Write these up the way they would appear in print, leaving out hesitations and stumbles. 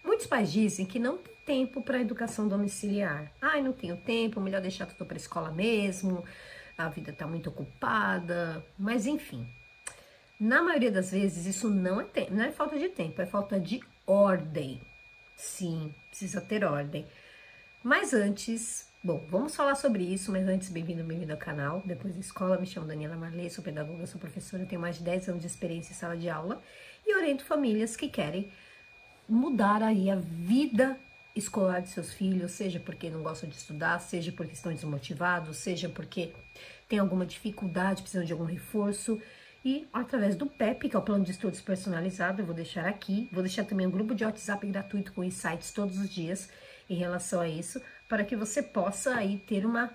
Muitos pais dizem que não tem tempo para educação domiciliar. Ai, não tenho tempo, melhor deixar tudo para a escola mesmo, a vida está muito ocupada, mas enfim. Na maioria das vezes, isso não é falta de tempo, é falta de ordem. Sim, precisa ter ordem. Mas antes, bom, vamos falar sobre isso, mas antes, bem-vindo ao canal. Depois da escola, me chamo Daniela Marley, sou pedagoga, sou professora, tenho mais de 10 anos de experiência em sala de aula e oriento famílias que querem mudar aí a vida escolar de seus filhos, seja porque não gostam de estudar, seja porque estão desmotivados, seja porque tem alguma dificuldade, precisam de algum reforço. E através do PEP, que é o Plano de Estudos Personalizado, eu vou deixar aqui, vou deixar também um grupo de WhatsApp gratuito com insights todos os dias em relação a isso, para que você possa aí ter uma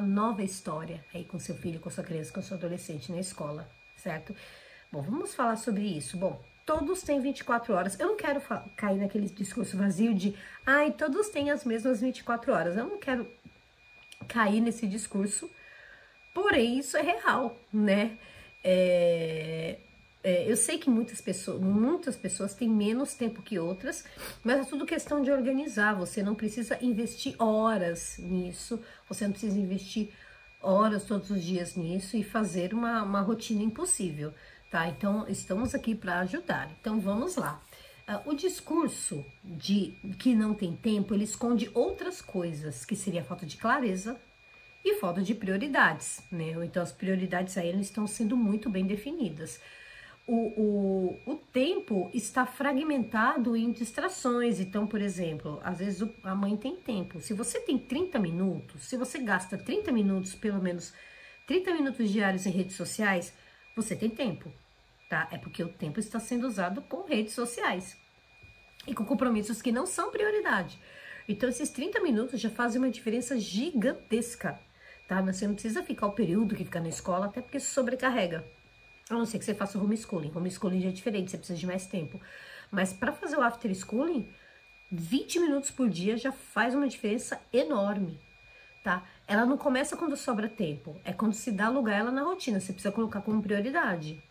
nova história aí com seu filho, com sua criança, com seu adolescente na escola, certo? Bom, vamos falar sobre isso. Bom, todos têm 24 horas. Eu não quero cair naquele discurso vazio de, ai, todos têm as mesmas 24 horas. Eu não quero cair nesse discurso, porém, isso é real, né? Eu sei que muitas pessoas têm menos tempo que outras, mas é tudo questão de organizar. Você não precisa investir horas nisso, você não precisa investir horas todos os dias nisso e fazer uma rotina impossível, tá? Então, estamos aqui para ajudar. Então, vamos lá. O discurso de que não tem tempo, ele esconde outras coisas, que seria a falta de clareza e falta de prioridades, né? Então, as prioridades aí elas estão sendo muito bem definidas. O tempo está fragmentado em distrações. Então, por exemplo, às vezes a mãe tem tempo. Se você tem 30 minutos, se você gasta 30 minutos, pelo menos 30 minutos diários em redes sociais, você tem tempo, tá? É porque o tempo está sendo usado com redes sociais e com compromissos que não são prioridade. Então, esses 30 minutos já fazem uma diferença gigantesca, tá? Mas você não precisa ficar o período que fica na escola, até porque isso sobrecarrega. A não ser que você faça homeschooling. Homeschooling já é diferente, você precisa de mais tempo. Mas para fazer o after schooling, 20 minutos por dia já faz uma diferença enorme, tá? Ela não começa quando sobra tempo, é quando se dá lugar ela na rotina, você precisa colocar como prioridade.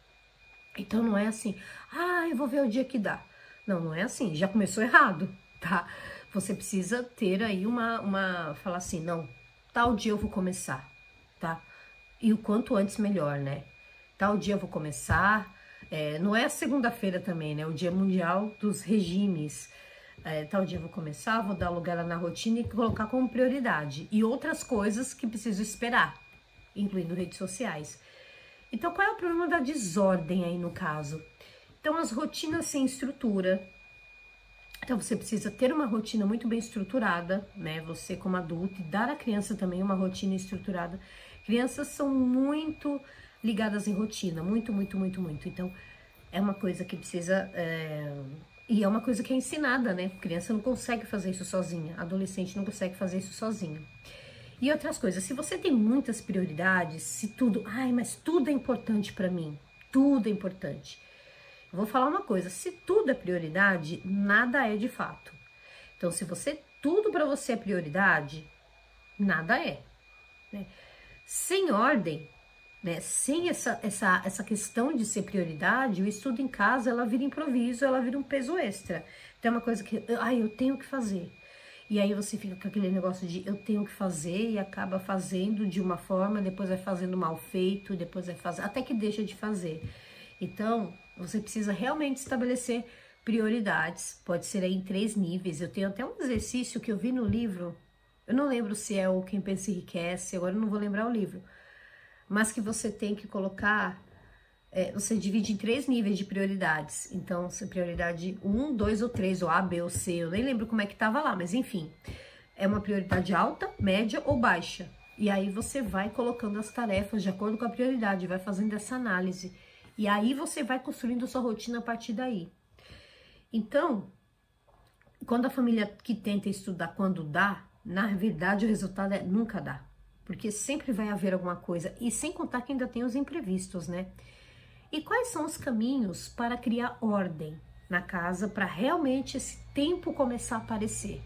Então não é assim, eu vou ver o dia que dá. Não, não é assim, já começou errado, tá? Você precisa ter aí falar assim, não, tal dia eu vou começar, tá? E o quanto antes melhor, né? Tal dia eu vou começar, não é a segunda-feira também, né? O Dia Mundial dos Regimes. Tal dia eu vou começar, vou dar lugar lá na rotina e colocar como prioridade. E outras coisas que preciso esperar, incluindo redes sociais. Então, qual é o problema da desordem aí no caso? Então, as rotinas sem estrutura. Então, você precisa ter uma rotina muito bem estruturada, né? Você como adulto, e dar à criança também uma rotina estruturada. Crianças são muito ligadas em rotina, muito. Então, é uma coisa que precisa... E é uma coisa que é ensinada, né? A criança não consegue fazer isso sozinha, adolescente não consegue fazer isso sozinha. E outras coisas, se você tem muitas prioridades, se tudo... mas tudo é importante para mim, tudo é importante. Eu vou falar uma coisa, se tudo é prioridade, nada é de fato. Então, se tudo para você é prioridade, nada é, né? Sem ordem, né? Sem essa questão de ser prioridade, o estudo em casa, ela vira improviso, ela vira um peso extra. Então, é uma coisa que, eu tenho que fazer. E aí você fica com aquele negócio de eu tenho que fazer e acaba fazendo de uma forma, depois vai fazendo mal feito, depois vai fazer, até que deixa de fazer. Então, você precisa realmente estabelecer prioridades, pode ser aí em 3 níveis. Eu tenho até um exercício que eu vi no livro, eu não lembro se é o Quem Pensa Enriquece, agora eu não vou lembrar o livro, mas que você tem que colocar, você divide em 3 níveis de prioridades. Então, prioridade 1, 2 ou 3, ou A, B ou C, eu nem lembro como é que tava lá, mas enfim, é uma prioridade alta, média ou baixa. E aí você vai colocando as tarefas de acordo com a prioridade, vai fazendo essa análise. E aí você vai construindo a sua rotina a partir daí. Então, quando a família que tenta estudar quando dá, na verdade o resultado é nunca dá. Porque sempre vai haver alguma coisa, e sem contar que ainda tem os imprevistos, né? E quais são os caminhos para criar ordem na casa, para realmente esse tempo começar a aparecer?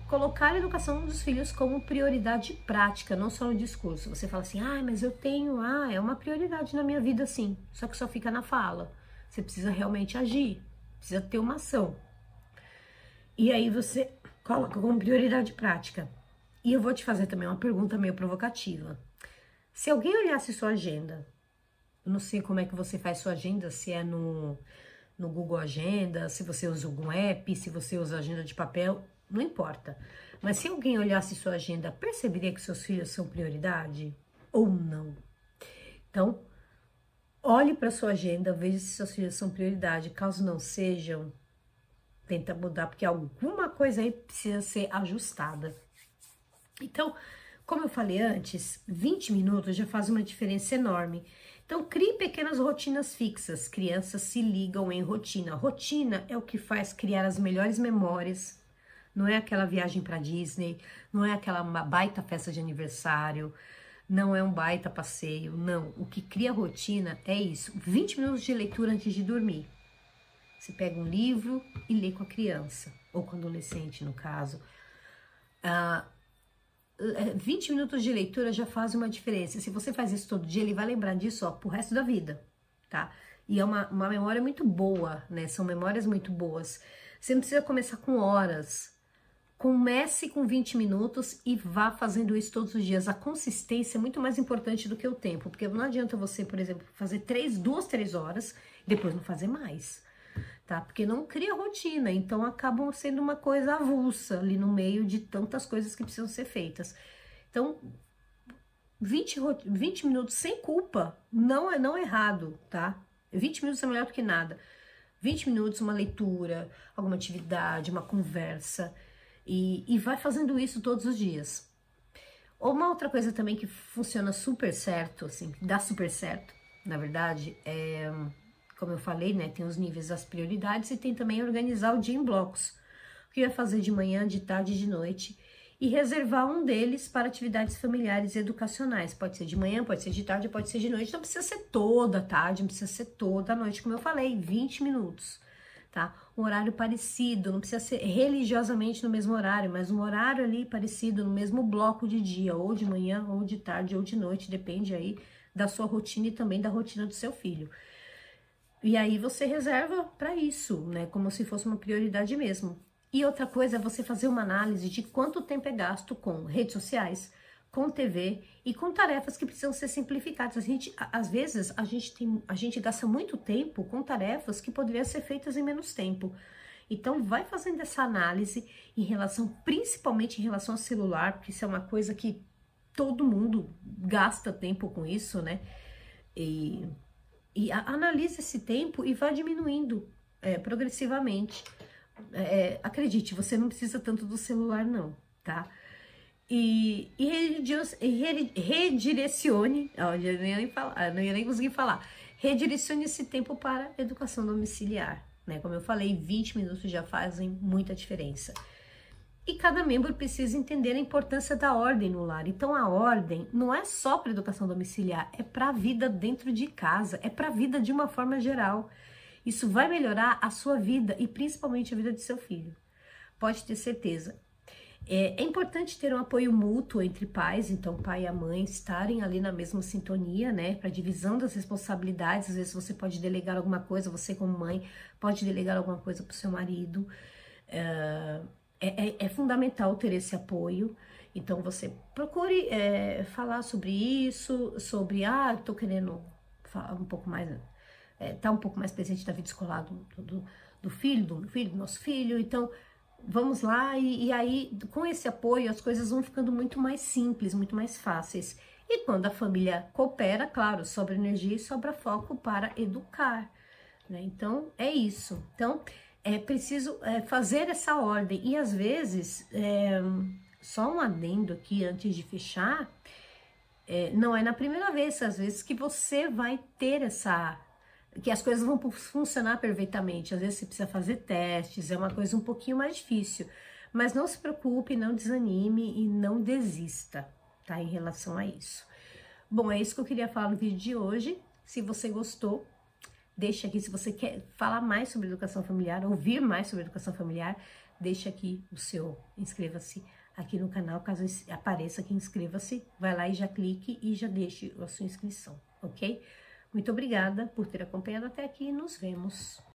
Colocar a educação dos filhos como prioridade prática, não só no discurso. Você fala assim, mas eu tenho, é uma prioridade na minha vida sim, só que só fica na fala. Você precisa realmente agir, precisa ter uma ação. E aí você coloca como prioridade prática. E eu vou te fazer também uma pergunta meio provocativa. Se alguém olhasse sua agenda, eu não sei como é que você faz sua agenda, se é no Google Agenda, se você usa algum app, se você usa agenda de papel, não importa. Mas se alguém olhasse sua agenda, perceberia que seus filhos são prioridade ou não? Então, olhe para sua agenda, veja se seus filhos são prioridade. Caso não sejam, tenta mudar, porque alguma coisa aí precisa ser ajustada. Então, como eu falei antes, 20 minutos já faz uma diferença enorme. Então, crie pequenas rotinas fixas. Crianças se ligam em rotina. Rotina é o que faz criar as melhores memórias. Não é aquela viagem para Disney, não é aquela baita festa de aniversário, não é um baita passeio, não. O que cria rotina é isso. 20 minutos de leitura antes de dormir. Você pega um livro e lê com a criança, ou com o adolescente, no caso. 20 minutos de leitura já faz uma diferença. Se você faz isso todo dia, ele vai lembrar disso, ó, pro resto da vida, tá? E é uma memória muito boa, né? São memórias muito boas. Você não precisa começar com horas. Comece com 20 minutos e vá fazendo isso todos os dias. A consistência é muito mais importante do que o tempo, porque não adianta você, por exemplo, fazer 2, 3 horas e depois não fazer mais, tá? Porque não cria rotina, então acabam sendo uma coisa avulsa ali no meio de tantas coisas que precisam ser feitas. Então, 20 minutos sem culpa não é errado, tá? 20 minutos é melhor do que nada. 20 minutos, uma leitura, alguma atividade, uma conversa. E vai fazendo isso todos os dias. Uma outra coisa também que funciona super certo, assim, dá super certo, na verdade, como eu falei, né, tem os níveis das prioridades e tem também organizar o dia em blocos. O que vai fazer de manhã, de tarde e de noite e reservar um deles para atividades familiares e educacionais. Pode ser de manhã, pode ser de tarde, pode ser de noite, não precisa ser toda tarde, não precisa ser toda noite, como eu falei, 20 minutos. Tá? Um horário parecido, não precisa ser religiosamente no mesmo horário, mas um horário ali parecido, no mesmo bloco de dia, ou de manhã, ou de tarde, ou de noite, depende aí da sua rotina e também da rotina do seu filho. E aí você reserva para isso, né? Como se fosse uma prioridade mesmo. E outra coisa é você fazer uma análise de quanto tempo é gasto com redes sociais, com TV e com tarefas que precisam ser simplificadas. Às vezes, a gente gasta muito tempo com tarefas que poderiam ser feitas em menos tempo. Então, vai fazendo essa análise em relação, principalmente em relação ao celular, porque isso é uma coisa que todo mundo gasta tempo com isso, né? Analise esse tempo e vá diminuindo progressivamente. Acredite, você não precisa tanto do celular, não, tá? E redirecione, olha, não ia nem conseguir falar, redirecione esse tempo para educação domiciliar, né? Como eu falei, 20 minutos já fazem muita diferença. E cada membro precisa entender a importância da ordem no lar. Então a ordem não é só para educação domiciliar, é para a vida dentro de casa, é para a vida de uma forma geral. Isso vai melhorar a sua vida e principalmente a vida de seu filho. Pode ter certeza. É importante ter um apoio mútuo entre pais, então pai e a mãe estarem ali na mesma sintonia, né, para divisão das responsabilidades. Às vezes você pode delegar alguma coisa, você como mãe pode delegar alguma coisa para o seu marido. É fundamental ter esse apoio, então você procure falar sobre isso, sobre, tô querendo falar um pouco mais, tá um pouco mais presente na vida escolar do filho, do meu filho, do nosso filho, então vamos lá, e aí, com esse apoio, as coisas vão ficando muito mais simples, muito mais fáceis. E quando a família coopera, claro, sobra energia e sobra foco para educar, né? Então, é isso. Então, é preciso fazer essa ordem. E, às vezes, só um adendo aqui, antes de fechar, não é na primeira vez, às vezes, que você vai ter que as coisas vão funcionar perfeitamente. Às vezes você precisa fazer testes, é uma coisa um pouquinho mais difícil. Mas não se preocupe, não desanime e não desista, tá? Em relação a isso. Bom, é isso que eu queria falar no vídeo de hoje. Se você gostou, deixa aqui. Se você quer falar mais sobre educação familiar, ouvir mais sobre educação familiar, deixa aqui o seu, inscreva-se aqui no canal, caso apareça aqui, inscreva-se, vai lá e já clique e já deixe a sua inscrição, ok? Muito obrigada por ter acompanhado até aqui e nos vemos.